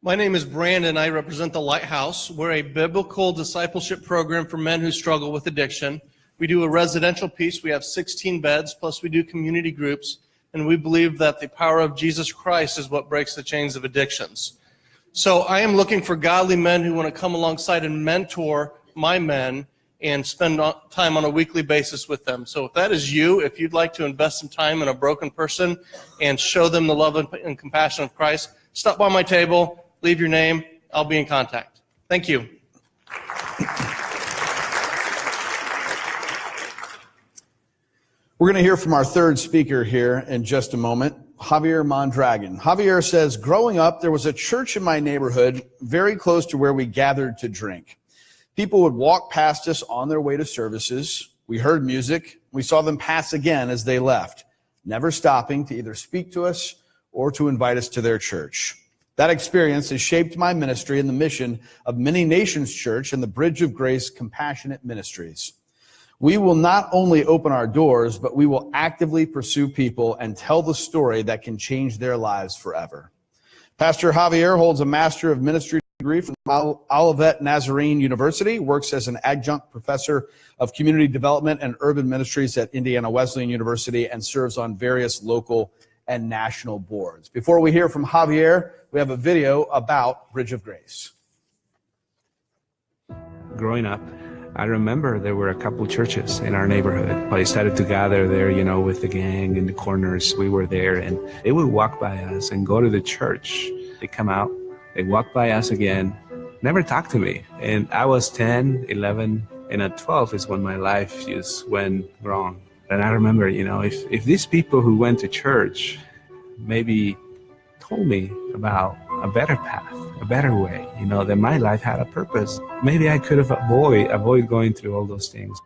My name is Brandon. I represent the Lighthouse. We're a biblical discipleship program for men who struggle with addiction. We do a residential piece. We have 16 beds, plus we do community groups, and we believe that the power of Jesus Christ is what breaks the chains of addictions. So I am looking for godly men who want to come alongside and mentor my men and spend time on a weekly basis with them. So if that is you, if you'd like to invest some time in a broken person and show them the love and compassion of Christ, stop by my table, leave your name, I'll be in contact. Thank you. We're going to hear from our third speaker here in just a moment, Javier Mondragon. Javier says, growing up, there was a church in my neighborhood very close to where we gathered to drink. People would walk past us on their way to services. We heard music. We saw them pass again as they left, never stopping to either speak to us or to invite us to their church. That experience has shaped my ministry and the mission of Many Nations Church and the Bridge of Grace Compassionate Ministries. We will not only open our doors, but we will actively pursue people and tell the story that can change their lives forever. Pastor Javier holds a Master of Ministry degree from Olivet Nazarene University, works as an adjunct professor of community development and urban ministries at Indiana Wesleyan University, and serves on various local and national boards. Before we hear from Javier, we have a video about Bridge of Grace. Growing up, I remember there were a couple churches in our neighborhood. I started to gather there, with the gang in the corners. We were there, and they would walk by us and go to the church. They come out, they walk by us again, never talk to me. And I was 10, 11, and at 12 is when my life just went wrong. And I remember, if these people who went to church maybe told me about a better path, a better way, that my life had a purpose, maybe I could have avoid going through all those things.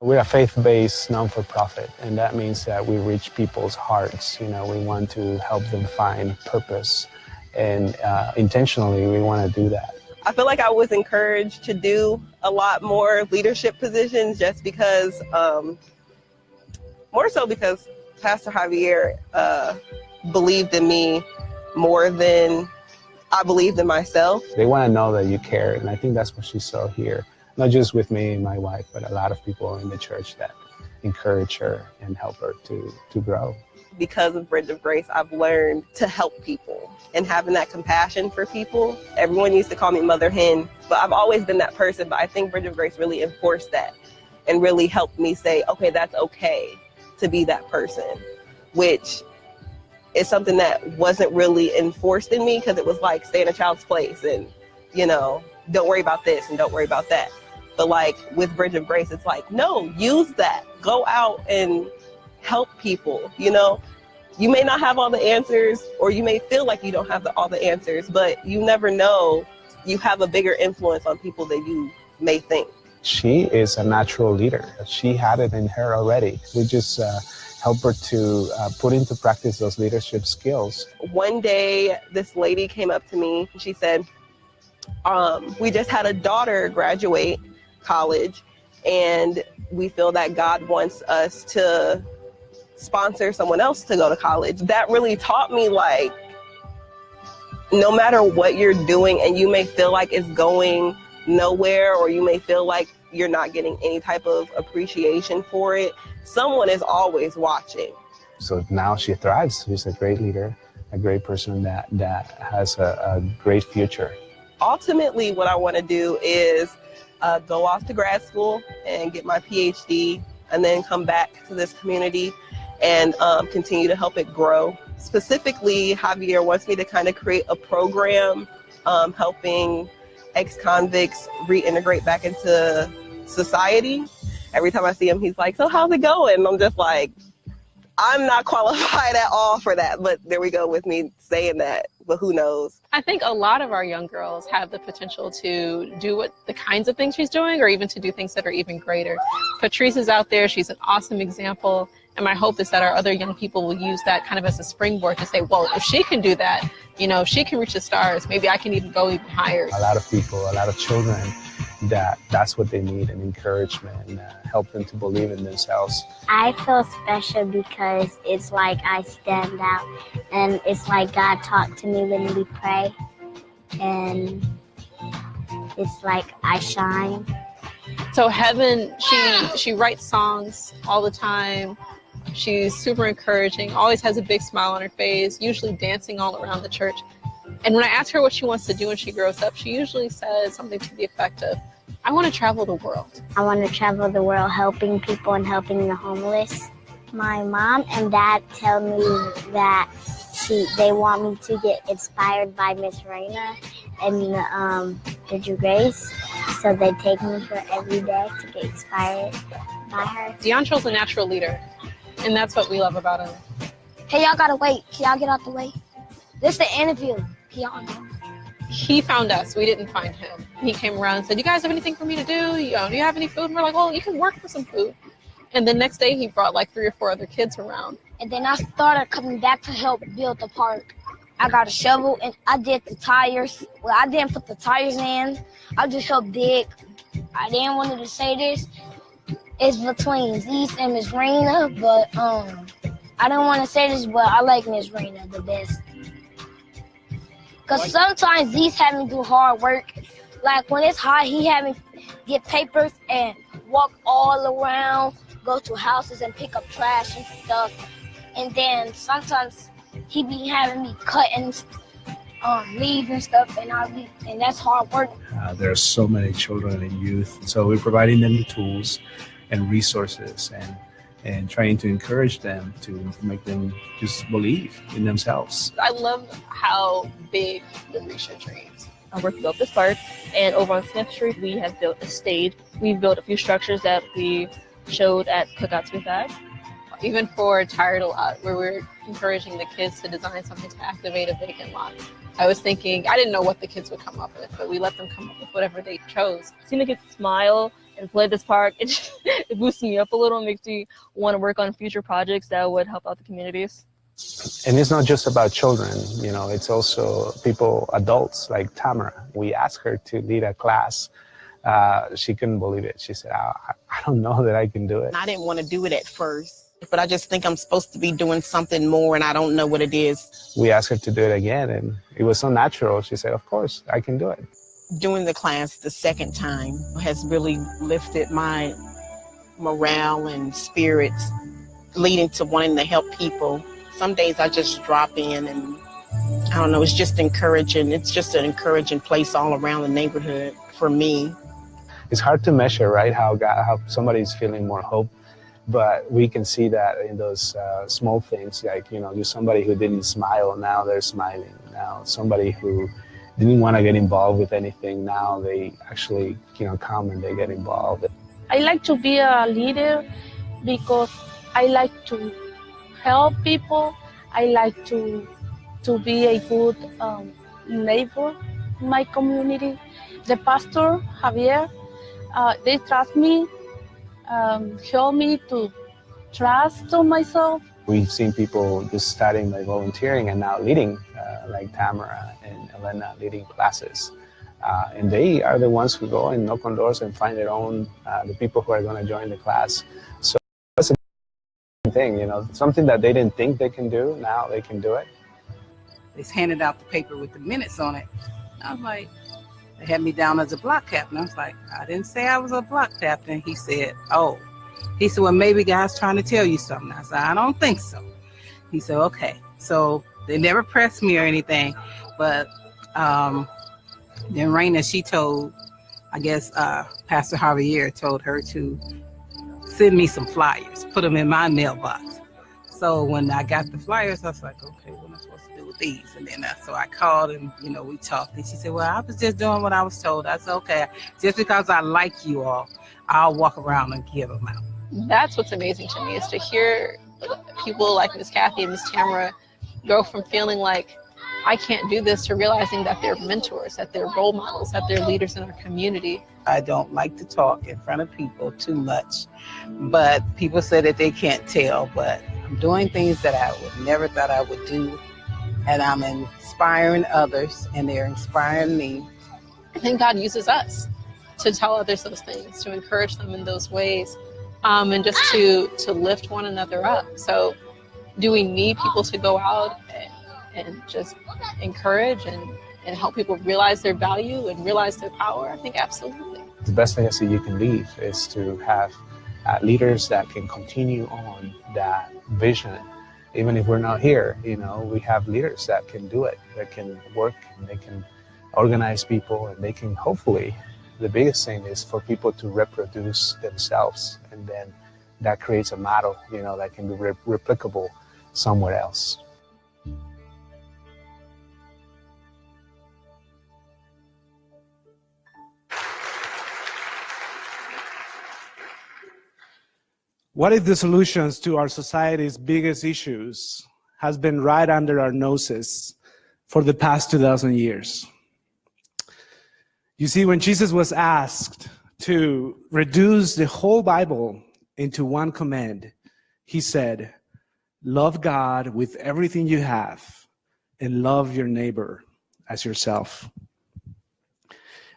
We're a faith-based non-for-profit, and that means that we reach people's hearts. We want to help them find purpose, and intentionally we want to do that. I feel like I was encouraged to do a lot more leadership positions just because, more so because Pastor Javier believed in me more than I believed in myself. They want to know that you care, and I think that's what she saw here, not just with me and my wife, but a lot of people in the church that encourage her and help her to grow. Because of Bridge of Grace, I've learned to help people and having that compassion for people. Everyone used to call me Mother Hen, but I've always been that person. But I think Bridge of Grace really enforced that and really helped me say, okay, that's okay to be that person, which is something that wasn't really enforced in me, because it was like, stay in a child's place and, don't worry about this and don't worry about that. But like with Bridge of Grace, it's like, no, use that. Go out and help people. You may not have all the answers, or you may feel like you don't have all the answers, but you never know. You have a bigger influence on people than you may think. She is a natural leader. She had it in her already. We just help her to put into practice those leadership skills. One day, this lady came up to me and she said, we just had a daughter graduate college, and we feel that God wants us to sponsor someone else to go to college. That really taught me, like, no matter what you're doing, and you may feel like it's going nowhere, or you may feel like you're not getting any type of appreciation for it, someone is always watching. So now she thrives. She's a great leader, a great person that has a great future. Ultimately, what I want to do is go off to grad school and get my PhD, and then come back to this community and continue to help it grow. Specifically, Javier wants me to kind of create a program helping ex-convicts reintegrate back into society. Every time I see him, he's like, so how's it going? I'm just like, I'm not qualified at all for that, but there we go with me saying that, but who knows? I think a lot of our young girls have the potential to do the kinds of things she's doing, or even to do things that are even greater. Patrice is out there, she's an awesome example, and my hope is that our other young people will use that kind of as a springboard to say, well, if she can do that, if she can reach the stars, maybe I can even go even higher. A lot of people, a lot of children that's what they need, and encouragement, and help them to believe in themselves. I feel special because it's like I stand out, and it's like God talked to me when we pray, and it's like I shine. So Heaven, she writes songs all the time. She's super encouraging, always has a big smile on her face, usually dancing all around the church. And when I ask her what she wants to do when she grows up, she usually says something to the effect of, I want to travel the world. I want to travel the world helping people and helping the homeless. My mom and dad tell me that they want me to get inspired by Miss Raina and Bridger Grace. So they take me for every day to get inspired by her. DeAndre's a natural leader, and that's what we love about him. Hey, y'all gotta wait. Can y'all get out the way? This is the interview. He found us. We didn't find him. He came around and said, you guys have anything for me to do? Do you have any food? And we're like, well, you can work for some food. And the next day he brought like 3 or 4 other kids around. And then I started coming back to help build the park. I got a shovel and I did the tires. Well, I didn't put the tires in. I just helped dig. I didn't want to say this. It's between Zeus and Miss Raina, but I don't want to say this, but I like Miss Raina the best. Because sometimes Zeus had me do hard work. Like when it's hot, he had me get papers and walk all around, go to houses and pick up trash and stuff. And then sometimes he be having me cut and leaves and stuff, and that's hard work. There are so many children and youth, so we're providing them the tools and resources and trying to encourage them to make them just believe in themselves. I love how big the research dreams. We're built this park, and over on Smith Street, we have built a stage. We've built a few structures that we showed at Cookouts We've had. Even for Tired a Lot, where we're encouraging the kids to design something to activate a vacant lot. I was thinking, I didn't know what the kids would come up with, but we let them come up with whatever they chose. Seeing the kids smile and play this park, it boosts me up a little, makes me want to work on future projects that would help out the communities. And it's not just about children, it's also people, adults like Tamara. We asked her to lead a class. She couldn't believe it. She said, I don't know that I can do it. I didn't want to do it at first, but I just think I'm supposed to be doing something more, and I don't know what it is. We asked her to do it again, and it was so natural. She said, of course, I can do it. Doing the class the second time has really lifted my morale and spirits, leading to wanting to help people. Some days I just drop in and I don't know, it's just encouraging. It's just an encouraging place all around the neighborhood for me. It's hard to measure, right, how somebody's feeling more hope, but we can see that in those small things, like, just somebody who didn't smile, now they're smiling. Now somebody who didn't want to get involved with anything, now they actually, come and they get involved. I like to be a leader because I like to help people. I like to be a good neighbor in my community. The Pastor Javier, they trust me, help me to trust on myself. We've seen people just starting by volunteering and now leading, like Tamara and Elena leading classes. And they are the ones who go and knock on doors and find their own, the people who are going to join the class. So that's a thing, something that they didn't think they can do, now they can do it. They handed out the paper with the minutes on it. I was like, they had me down as a block captain. I was like, I didn't say I was a block captain. He said, oh. He said, well, maybe God's trying to tell you something. I said, I don't think so. He said, okay. So they never pressed me or anything. But then Raina, she told, I guess Pastor Javier told her to send me some flyers, put them in my mailbox. So when I got the flyers, I was like, okay, what am I supposed to do with these? And then so I called and, we talked. And she said, well, I was just doing what I was told. I said, okay, just because I like you all, I'll walk around and give them out. That's what's amazing to me, is to hear people like Miss Kathy and Miss Tamara go from feeling like I can't do this to realizing that they're mentors, that they're role models, that they're leaders in our community. I don't like to talk in front of people too much, but people say that they can't tell, but I'm doing things that I would never thought I would do, and I'm inspiring others, and they're inspiring me. I think God uses us. to tell others those things, to encourage them in those ways, and just to lift one another up. So do we need people to go out and just encourage and help people realize their value and realize their power? I think absolutely. The best legacy you can leave is to have leaders that can continue on that vision. Even if we're not here, we have leaders that can do it, that can work, and they can organize people, and they can hopefully, the biggest thing is for people to reproduce themselves, and then that creates a model, that can be replicable somewhere else. What if the solutions to our society's biggest issues has been right under our noses for the past 2,000 years? You see, when Jesus was asked to reduce the whole Bible into one command, he said, love God with everything you have and love your neighbor as yourself.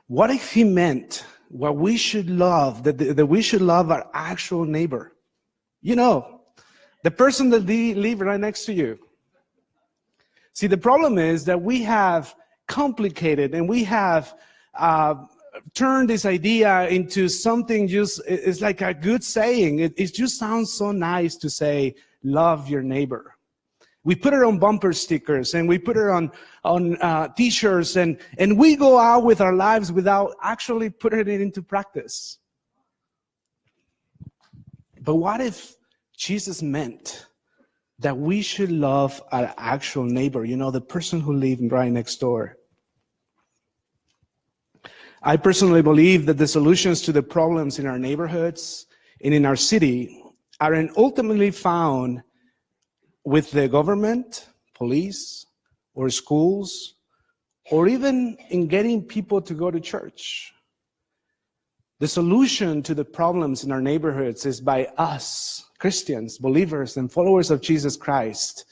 What if he meant what we should love, that we should love our actual neighbor? The person that live right next to you. See, the problem is that we have complicated and we have turned this idea into something it's like a good saying. It just sounds so nice to say, love your neighbor. We put it on bumper stickers and we put it on t-shirts and we go out with our lives without actually putting it into practice. But what if Jesus meant that we should love our actual neighbor, the person who lives right next door? I personally believe that the solutions to the problems in our neighborhoods and in our city aren't ultimately found with the government, police, or schools, or even in getting people to go to church. The solution to the problems in our neighborhoods is by us, Christians, believers, and followers of Jesus Christ,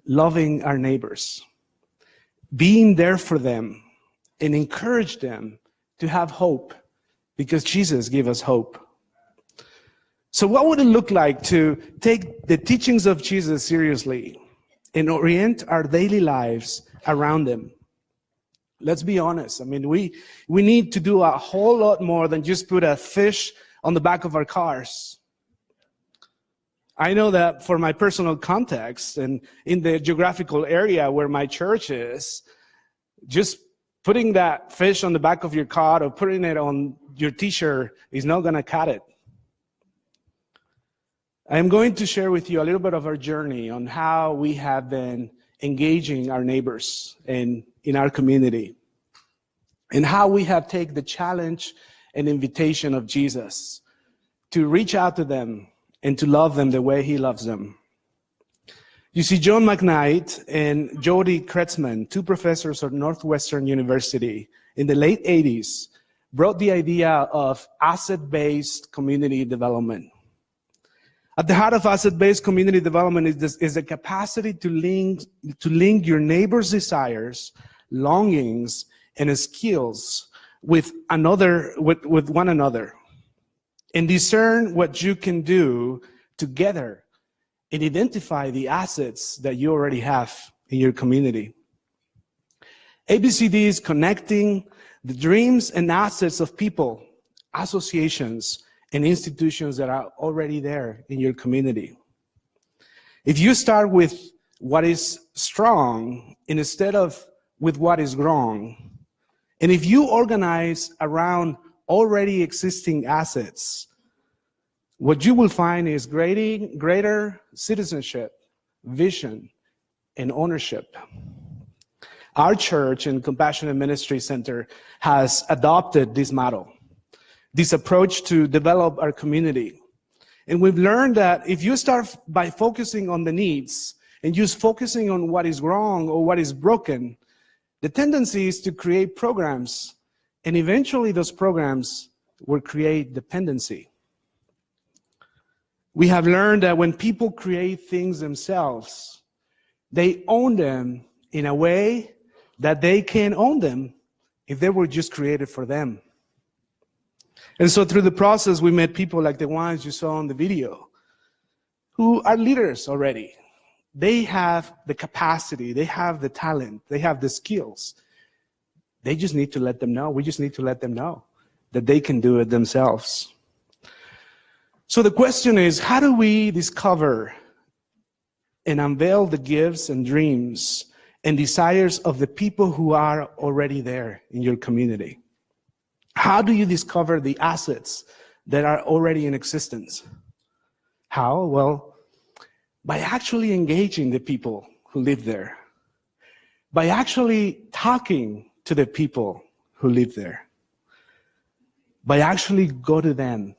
loving our neighbors, being there for them, and encourage them to have hope, because Jesus gave us hope. So what would it look like to take the teachings of Jesus seriously and orient our daily lives around them? Let's be honest. We need to do a whole lot more than just put a fish on the back of our cars. I know that for my personal context and in the geographical area where my church is, just putting that fish on the back of your car or putting it on your t-shirt is not going to cut it. I am going to share with you a little bit of our journey on how we have been engaging our neighbors in our community, and how we have taken the challenge and invitation of Jesus to reach out to them and to love them the way he loves them. You see, John McKnight and Jody Kretzmann, two professors at Northwestern University in the late 80s, brought the idea of asset-based community development. At the heart of asset-based community development is the capacity to link your neighbor's desires, longings, and skills with one another, and discern what you can do together and identify the assets that you already have in your community. ABCD is connecting the dreams and assets of people, associations, and institutions that are already there in your community. If you start with what is strong instead of with what is wrong, and if you organize around already existing assets, what you will find is greater citizenship, vision, and ownership. Our church and Compassionate Ministries Center has adopted this model, this approach to develop our community. And we've learned that if you start by focusing on the needs and just focusing on what is wrong or what is broken, the tendency is to create programs, and eventually those programs will create dependency. We have learned that when people create things themselves, they own them in a way that they can't own them if they were just created for them. And so through the process, we met people like the ones you saw on the video who are leaders already. They have the capacity, they have the talent, they have the skills. They just need to let them know. We just need to let them know that they can do it themselves. So the question is, how do we discover and unveil the gifts and dreams and desires of the people who are already there in your community? How do you discover the assets that are already in existence? How? Well, by actually engaging the people who live there, by actually talking to the people who live there, by actually go to them,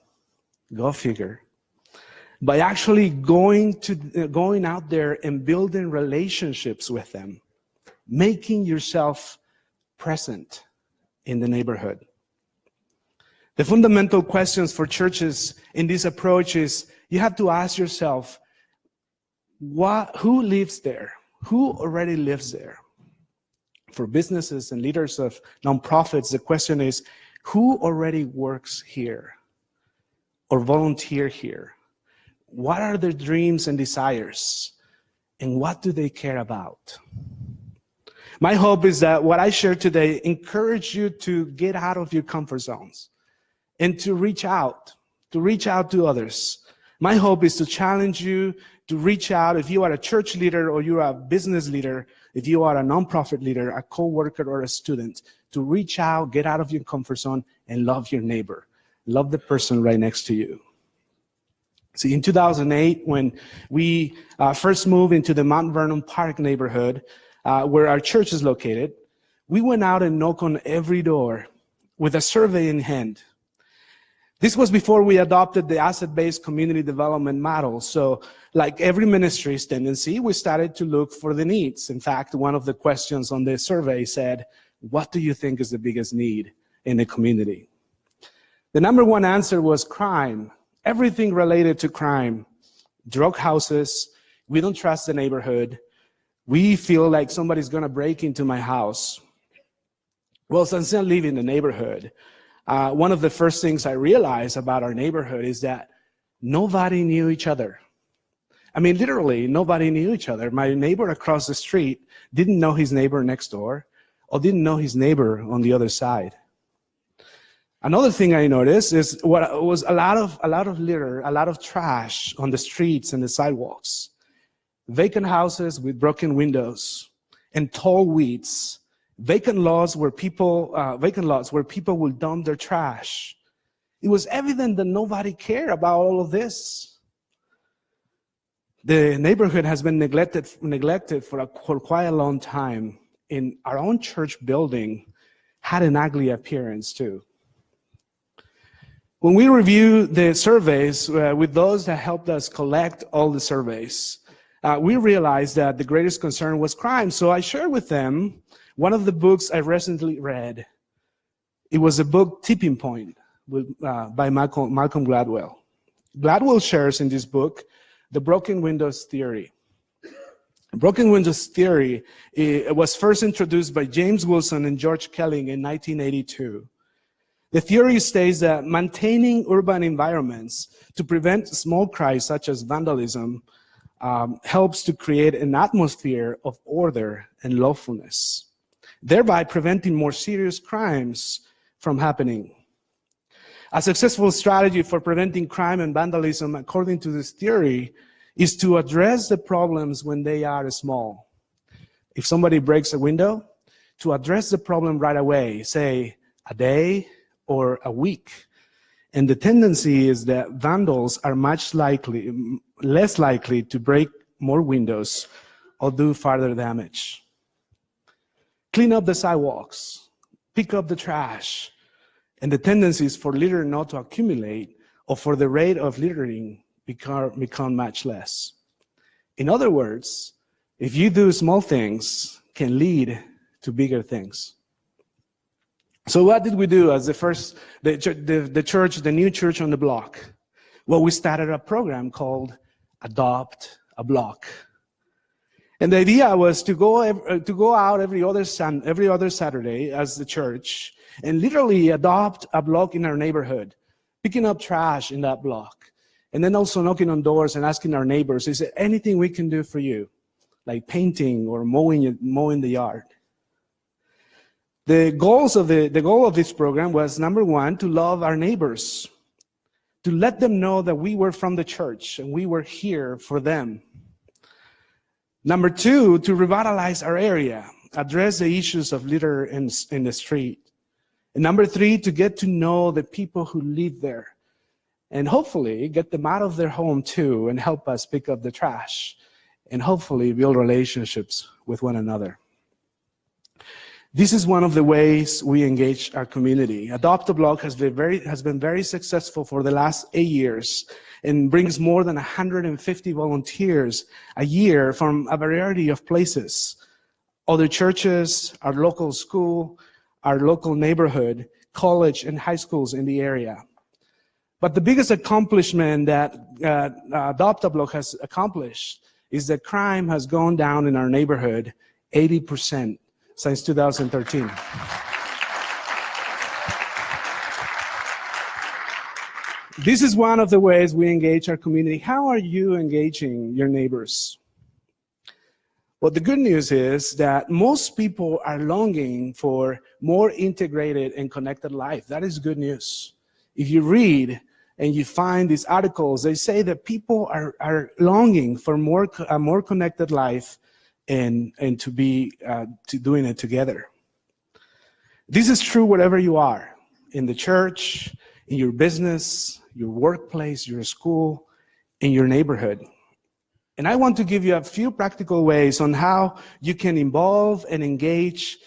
go figure, by actually going out there and building relationships with them, making yourself present in the neighborhood. The fundamental questions for churches in this approach is you have to ask yourself, who lives there? Who already lives there? For businesses and leaders of nonprofits, the question is, who already works here or volunteer here? What are their dreams and desires? And what do they care about? My hope is that what I share today encourage you to get out of your comfort zones and to reach out to others. My hope is to challenge you to reach out. If you are a church leader or you are a business leader, if you are a nonprofit leader, a co-worker or a student, to reach out, get out of your comfort zone and love your neighbor. Love the person right next to you. See, in 2008, when we first moved into the Mount Vernon Park neighborhood, where our church is located, we went out and knocked on every door with a survey in hand. This was before we adopted the asset-based community development model. So like every ministry's tendency, we started to look for the needs. In fact, one of the questions on the survey said, what do you think is the biggest need in the community? The number one answer was crime. Everything related to crime. Drug houses. We don't trust the neighborhood. We feel like somebody's going to break into my house. Well, since I live in the neighborhood, one of the first things I realized about our neighborhood is that nobody knew each other. I mean, literally, nobody knew each other. My neighbor across the street didn't know his neighbor next door or didn't know his neighbor on the other side. Another thing I noticed is what was a lot of litter, a lot of trash on the streets and the sidewalks. Vacant houses with broken windows and tall weeds. Vacant lots where people will dump their trash. It was evident that nobody cared about all of this. The neighborhood has been neglected for quite a long time. In our own church building had an ugly appearance too. When we review the surveys with those that helped us collect all the surveys, we realized that the greatest concern was crime. So I shared with them one of the books I recently read. It was a book, Tipping Point, by Malcolm Gladwell. Gladwell shares in this book the broken windows theory. Broken windows theory was first introduced by James Wilson and George Kelling in 1982. The theory states that maintaining urban environments to prevent small crimes such as vandalism helps to create an atmosphere of order and lawfulness, thereby preventing more serious crimes from happening. A successful strategy for preventing crime and vandalism, according to this theory, is to address the problems when they are small. If somebody breaks a window, to address the problem right away, say a day or a week. And the tendency is that vandals are less likely to break more windows or do further damage. Clean up the sidewalks, pick up the trash, and the tendency is for litter not to accumulate or for the rate of littering become much less. In other words, if you do small things, can lead to bigger things. So what did we do as the new church on the block? Well, we started a program called Adopt a Block. And the idea was to go out every other Saturday as the church and literally adopt a block in our neighborhood, picking up trash in that block, and then also knocking on doors and asking our neighbors, is there anything we can do for you, like painting or mowing the yard? The goal of this program was, number one, to love our neighbors, to let them know that we were from the church and we were here for them. Number two, to revitalize our area, address the issues of litter in the street. And number three, to get to know the people who live there and hopefully get them out of their home too and help us pick up the trash and hopefully build relationships with one another. This is one of the ways we engage our community. Adopt a Block has been very successful for the last 8 years and brings more than 150 volunteers a year from a variety of places. Other churches, our local school, our local neighborhood, college and high schools in the area. But the biggest accomplishment that Adopt a Block has accomplished is that crime has gone down in our neighborhood 80% since 2013. This is one of the ways we engage our community. How are you engaging your neighbors? Well, the good news is that most people are longing for more integrated and connected life. That is good news. If you read and you find these articles, they say that people are longing for a more connected life and to be doing it together. This is true wherever you are, in the church, in your business, your workplace, your school, in your neighborhood. And I want to give you a few practical ways on how you can involve and engage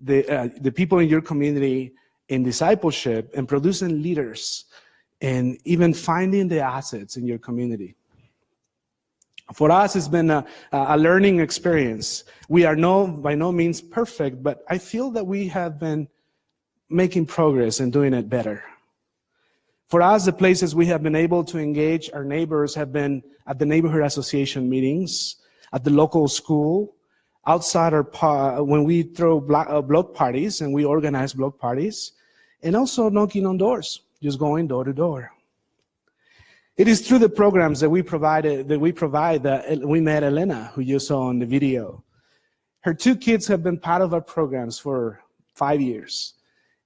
the people in your community in discipleship and producing leaders and even finding the assets in your community. For us, it's been a learning experience. We are by no means perfect, but I feel that we have been making progress and doing it better. For us, the places we have been able to engage our neighbors have been at the neighborhood association meetings, at the local school, outside when we throw block parties and we organize block parties, and also knocking on doors, just going door to door. It is through the programs that we provide that we met Elena, who you saw on the video. Her 2 kids have been part of our programs for 5 years.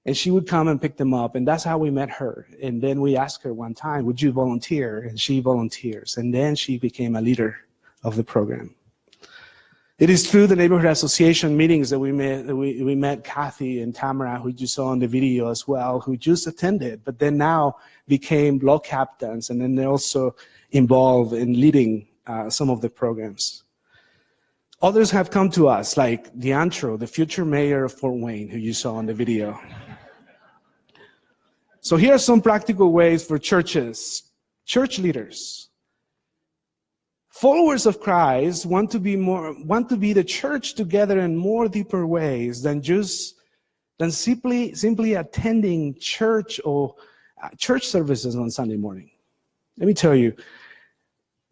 And she would come and pick them up, and that's how we met her. And then we asked her one time, would you volunteer? And she volunteers. And then she became a leader of the program. It is through the neighborhood association meetings that we met Kathy and Tamara, who you saw in the video as well, who just attended, but then now became block captains, and then they're also involved in leading some of the programs. Others have come to us, like DeAntro, the future mayor of Fort Wayne, who you saw in the video. So here are some practical ways for churches, church leaders. Followers of Christ want to be the church together in more deeper ways than simply attending church or church services on Sunday morning. Let me tell you,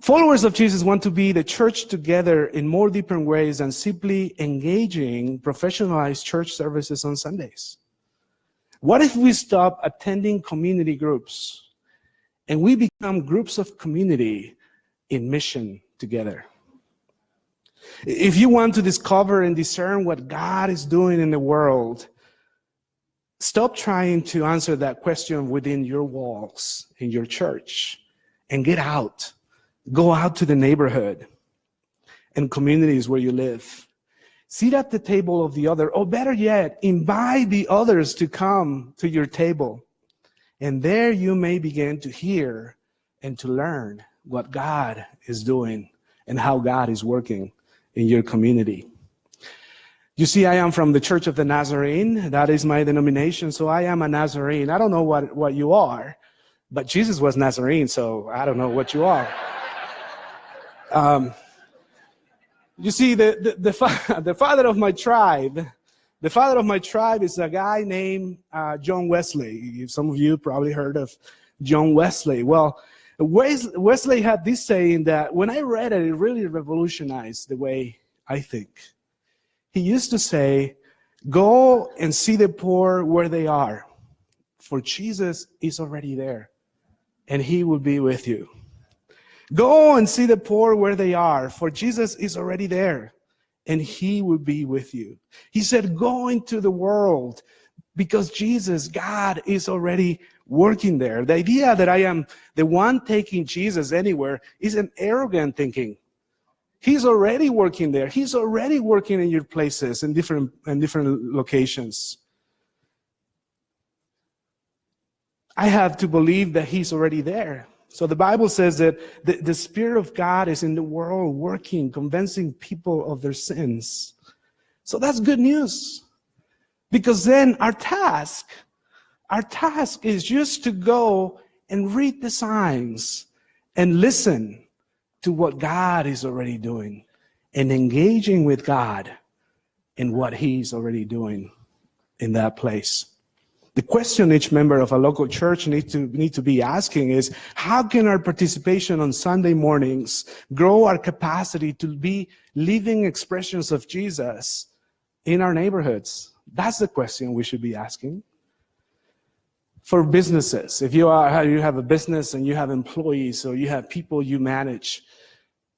followers of Jesus want to be the church together in more deeper ways than simply engaging professionalized church services on Sundays. What if we stop attending community groups and we become groups of community in mission together? If you want to discover and discern what God is doing in the world, stop trying to answer that question within your walls in your church and get out. Go out to the neighborhood and communities where you live. Sit at the table of the other, or better yet, invite the others to come to your table. And there you may begin to hear and to learn what God is doing and how God is working in your community. You see, I am from the Church of the Nazarene. That is my denomination, so I am a Nazarene. I don't know what you are, but Jesus was Nazarene, so I don't know what you are. You see, the father of my tribe is a guy named John Wesley. Some of you probably heard of John Wesley. Well, Wesley had this saying that when I read it, it really revolutionized the way I think. He used to say, go and see the poor where they are, for Jesus is already there, and he will be with you. Go and see the poor where they are, for Jesus is already there, and he will be with you. He said, go into the world, because Jesus, God, is already working there. The idea that I am the one taking Jesus anywhere is an arrogant thinking. He's already working there. He's already working in your places, in different locations. I have to believe that he's already there. So the Bible says that the Spirit of God is in the world working, convincing people of their sins. So that's good news. Because then our task is just to go and read the signs and listen to what God is already doing and engaging with God in what he's already doing in that place. The question each member of a local church need to be asking is, how can our participation on Sunday mornings grow our capacity to be living expressions of Jesus in our neighborhoods? That's the question we should be asking. For businesses, if you have a business and you have employees or you have people you manage,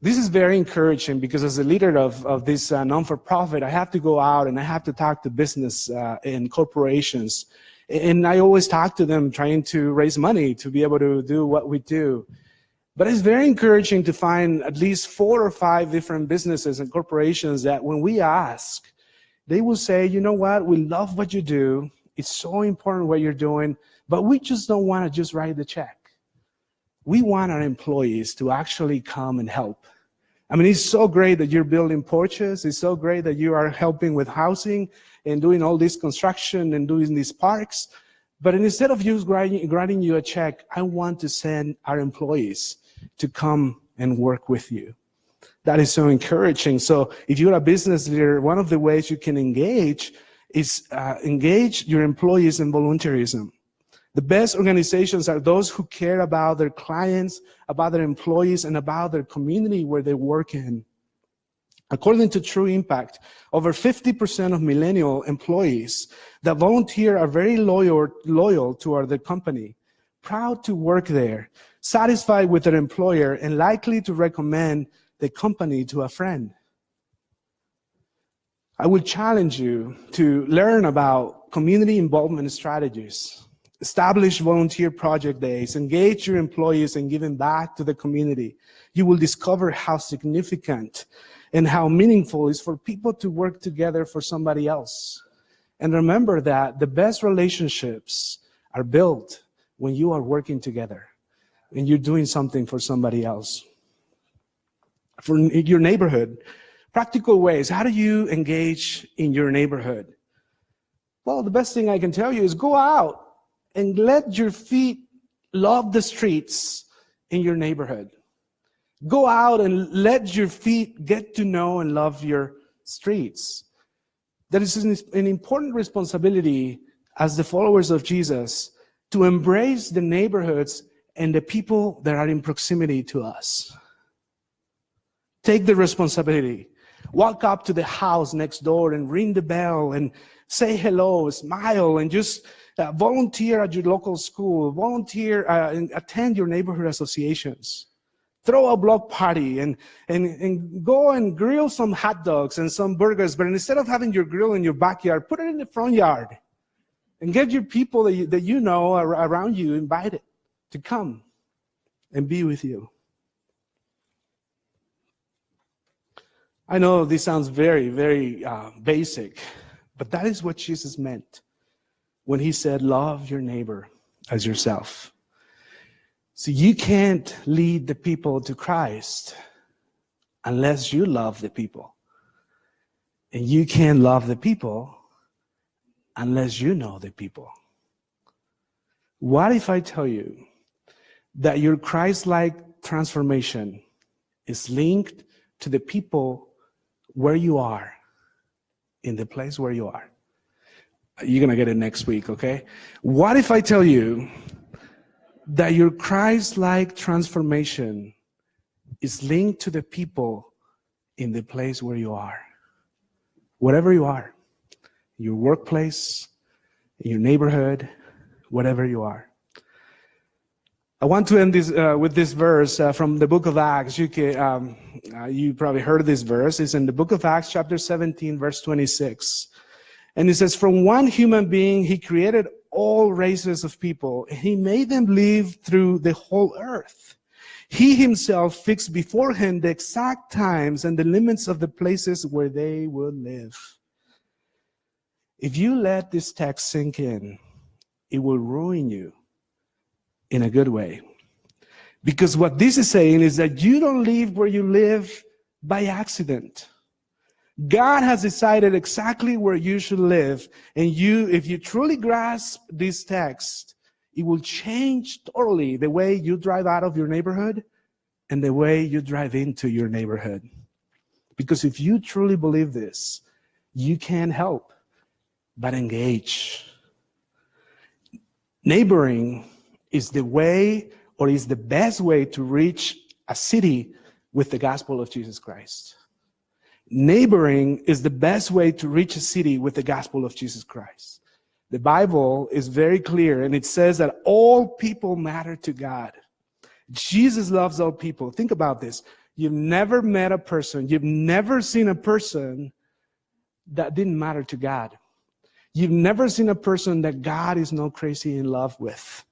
this is very encouraging, because as a leader of this non-for-profit, I have to go out and I have to talk to business and corporations. And I always talk to them trying to raise money to be able to do what we do. But it's very encouraging to find at least 4 or 5 different businesses and corporations that when we ask, they will say, you know what, we love what you do. It's so important what you're doing, but we just don't want to just write the check. We want our employees to actually come and help. I mean, it's so great that you're building porches. It's so great that you are helping with housing and doing all this construction and doing these parks. But instead of just writing you a check, I want to send our employees to come and work with you. That is so encouraging. So if you're a business leader, one of the ways you can engage is engage your employees in volunteerism. The best organizations are those who care about their clients, about their employees, and about their community where they work in. According to True Impact, over 50% of millennial employees that volunteer are very loyal to their company, proud to work there, satisfied with their employer, and likely to recommend the company to a friend. I would challenge you to learn about community involvement strategies. Establish volunteer project days, engage your employees in giving back to the community. You will discover how significant and how meaningful it is for people to work together for somebody else. And remember that the best relationships are built when you are working together and you're doing something for somebody else. For your neighborhood, practical ways, how do you engage in your neighborhood? Well, the best thing I can tell you is go out and let your feet love the streets in your neighborhood. Go out and let your feet get to know and love your streets. That is an important responsibility as the followers of Jesus to embrace the neighborhoods and the people that are in proximity to us. Take the responsibility. Walk up to the house next door and ring the bell and say hello, smile, and just volunteer at your local school, volunteer and attend your neighborhood associations. Throw a block party and go and grill some hot dogs and some burgers, but instead of having your grill in your backyard, put it in the front yard and get your people that you know around you invited to come and be with you. I know this sounds very, very basic, but that is what Jesus meant when he said, love your neighbor as yourself. So you can't lead the people to Christ unless you love the people. And you can't love the people unless you know the people. What if I tell you that your Christ-like transformation is linked to the people where you are, in the place where you are? You're going to get it next week, okay? What if I tell you that your Christ-like transformation is linked to the people in the place where you are. Wherever you are, your workplace, in your neighborhood, whatever you are. I want to end this with this verse from the book of Acts. You probably heard this verse. It's in the book of Acts, chapter 17, verse 26. And it says, from one human being, he created all races of people. And he made them live through the whole earth. He himself fixed beforehand the exact times and the limits of the places where they would live. If you let this text sink in, it will ruin you in a good way. Because what this is saying is that you don't live where you live by accident. God has decided exactly where you should live. And if you truly grasp this text, it will change totally the way you drive out of your neighborhood and the way you drive into your neighborhood. Because if you truly believe this, you can't help but engage. Neighboring is the way, or is the best way, to reach a city with the gospel of Jesus Christ. Neighboring is the best way to reach a city with the gospel of Jesus Christ. The Bible is very clear, and it says that all people matter to God. Jesus loves all people. Think about this. You've never met a person, you've never seen a person that didn't matter to God. You've never seen a person that God is not crazy in love with.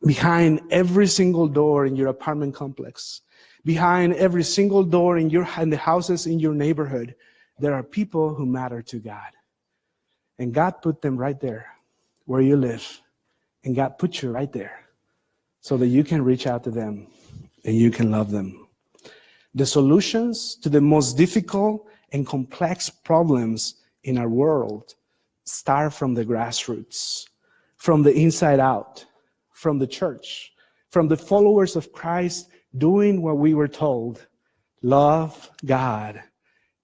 Behind every single door in your apartment complex, behind every single door in the houses in your neighborhood, there are people who matter to God. And God put them right there where you live. And God put you right there so that you can reach out to them and you can love them. The solutions to the most difficult and complex problems in our world start from the grassroots, from the inside out, from the church, from the followers of Christ doing what we were told: love God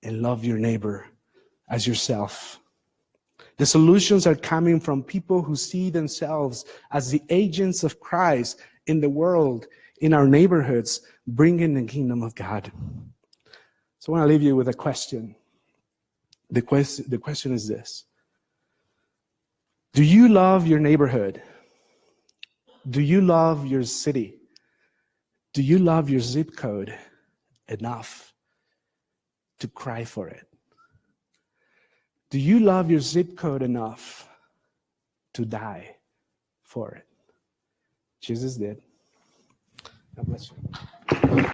and love your neighbor as yourself. The solutions are coming from people who see themselves as the agents of Christ in the world, in our neighborhoods, bringing the kingdom of God. So I want to leave you with a question. The question is this: do you love your neighborhood? Do you love your city? Do you love your zip code enough to cry for it? Do you love your zip code enough to die for it? Jesus did. God bless you.